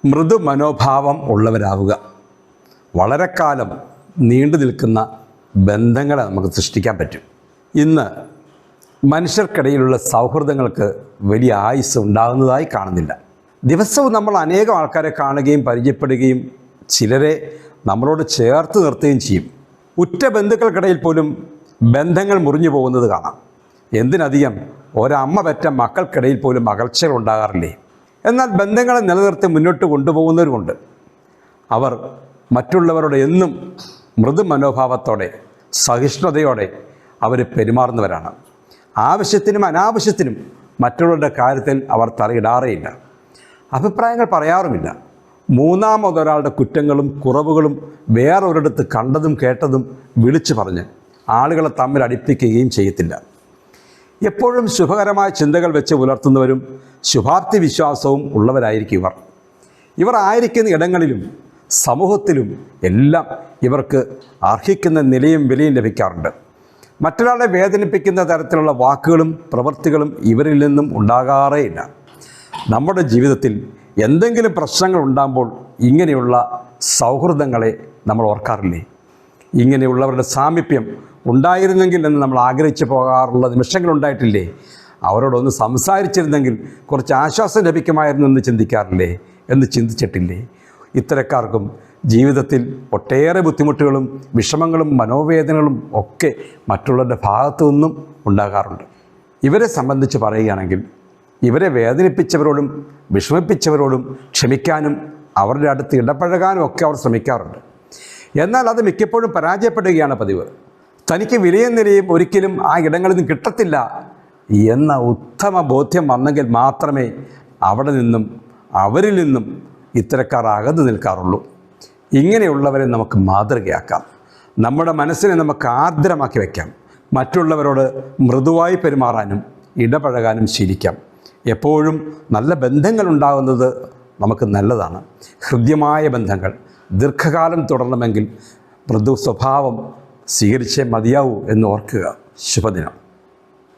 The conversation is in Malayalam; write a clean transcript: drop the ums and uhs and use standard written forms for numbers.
മൃദു മനോഭാവം ഉള്ളവരാവുക. വളരെ കാലം നീണ്ടു നിൽക്കുന്ന ബന്ധങ്ങളെ നമുക്ക് സൃഷ്ടിക്കാൻ പറ്റും. ഇന്ന് മനുഷ്യർക്കിടയിലുള്ള സൗഹൃദങ്ങൾക്ക് വലിയ ആയുസ് ഉണ്ടാകുന്നതായി കാണുന്നില്ല. ദിവസവും നമ്മൾ അനേകം ആൾക്കാരെ കാണുകയും പരിചയപ്പെടുകയും ചിലരെ നമ്മളോട് ചേർത്ത് നിർത്തുകയും ചെയ്യും. ഉറ്റ ബന്ധുക്കൾക്കിടയിൽ പോലും ബന്ധങ്ങൾ മുറിഞ്ഞു പോകുന്നത് കാണാം. എന്തിനധികം ഒരമ്മ പെറ്റ മക്കൾക്കിടയിൽ പോലും അകൽച്ചകൾ ഉണ്ടാകാറില്ലേ? എന്നാൽ ബന്ധങ്ങളെ നിലനിർത്തി മുന്നോട്ട് കൊണ്ടുപോകുന്നവരുമുണ്ട്. അവർ മറ്റുള്ളവരോട് എന്നും മൃദു മനോഭാവത്തോടെ സഹിഷ്ണുതയോടെ അവർ പെരുമാറുന്നവരാണ്. ആവശ്യത്തിനും അനാവശ്യത്തിനും മറ്റുള്ളവരുടെ കാര്യത്തിൽ അവർ തലയിടാറേയില്ല. അഭിപ്രായങ്ങൾ പറയാറുമില്ല. മൂന്നാമതൊരാളുടെ കുറ്റങ്ങളും കുറവുകളും വേറൊരിടത്ത് കണ്ടതും കേട്ടതും വിളിച്ചു പറഞ്ഞ് ആളുകളെ തമ്മിൽ അടുപ്പിക്കുകയും ചെയ്യത്തില്ല. എപ്പോഴും ശുഭകരമായ ചിന്തകൾ വെച്ച് പുലർത്തുന്നവരും ശുഭാപ്തി വിശ്വാസവും ഉള്ളവരായിരിക്കും ഇവർ. ഇവർ ആയിരിക്കുന്ന ഇടങ്ങളിലും സമൂഹത്തിലും എല്ലാം ഇവർക്ക് അർഹിക്കുന്ന നിലയും വിലയും ലഭിക്കാറുണ്ട്. മറ്റൊരാളെ വേദനിപ്പിക്കുന്ന തരത്തിലുള്ള വാക്കുകളും പ്രവൃത്തികളും ഇവരിൽ നിന്നും ഉണ്ടാകാറേയില്ല. നമ്മുടെ ജീവിതത്തിൽ എന്തെങ്കിലും പ്രശ്നങ്ങൾ ഉണ്ടാകുമ്പോൾ ഇങ്ങനെയുള്ള സൗഹൃദങ്ങളെ നമ്മൾ ഓർക്കാറില്ലേ? ഇങ്ങനെയുള്ളവരുടെ സാമീപ്യം ഉണ്ടായിരുന്നെങ്കിൽ എന്ന് നമ്മൾ ആഗ്രഹിച്ചു പോകാറുള്ള നിമിഷങ്ങളുണ്ടായിട്ടില്ലേ? അവരോടൊന്ന് സംസാരിച്ചിരുന്നെങ്കിൽ കുറച്ച് ആശ്വാസം ലഭിക്കുമായിരുന്നു എന്ന് ചിന്തിക്കാറില്ലേ? എന്ന് ചിന്തിച്ചിട്ടില്ലേ? ഇത്തരക്കാർക്കും ജീവിതത്തിൽ ഒട്ടേറെ ബുദ്ധിമുട്ടുകളും വിഷമങ്ങളും മനോവേദനകളും ഒക്കെ മറ്റുള്ളവരുടെ ഭാഗത്തു നിന്നും ഉണ്ടാകാറുണ്ട്. ഇവരെ സംബന്ധിച്ച് പറയുകയാണെങ്കിൽ ഇവരെ വേദനിപ്പിച്ചവരോടും വിഷമിപ്പിച്ചവരോടും ക്ഷമിക്കാനും അവരുടെ അടുത്ത് ഇടപഴകാനും ഒക്കെ അവർ ശ്രമിക്കാറുണ്ട്. എന്നാൽ അത് മിക്കപ്പോഴും പരാജയപ്പെടുകയാണ് പതിവ്. തനിക്ക് വിലയും നിലയും ഒരിക്കലും ആ ഇടങ്ങളിൽ നിന്ന് കിട്ടത്തില്ല എന്ന ഉത്തമ ബോധ്യം വന്നെങ്കിൽ മാത്രമേ അവിടെ നിന്നും അവരിൽ നിന്നും ഇത്തരക്കാർ അകന്നു നിൽക്കാറുള്ളൂ. ഇങ്ങനെയുള്ളവരെ നമുക്ക് മാതൃകയാക്കാം. നമ്മുടെ മനസ്സിനെ നമുക്ക് ആർദ്രമാക്കി വയ്ക്കാം. മറ്റുള്ളവരോട് മൃദുവായി പെരുമാറാനും ഇടപഴകാനും ശീലിക്കാം. എപ്പോഴും നല്ല ബന്ധങ്ങൾ ഉണ്ടാകുന്നത് നമുക്ക് നല്ലതാണ്. ഹൃദ്യമായ ബന്ധങ്ങൾ ദീർഘകാലം തുടരണമെങ്കിൽ മൃദു സ്വഭാവം സ്വീകരിച്ചേ മതിയാവൂ എന്ന് ഓർക്കുക. ശുഭദിനം.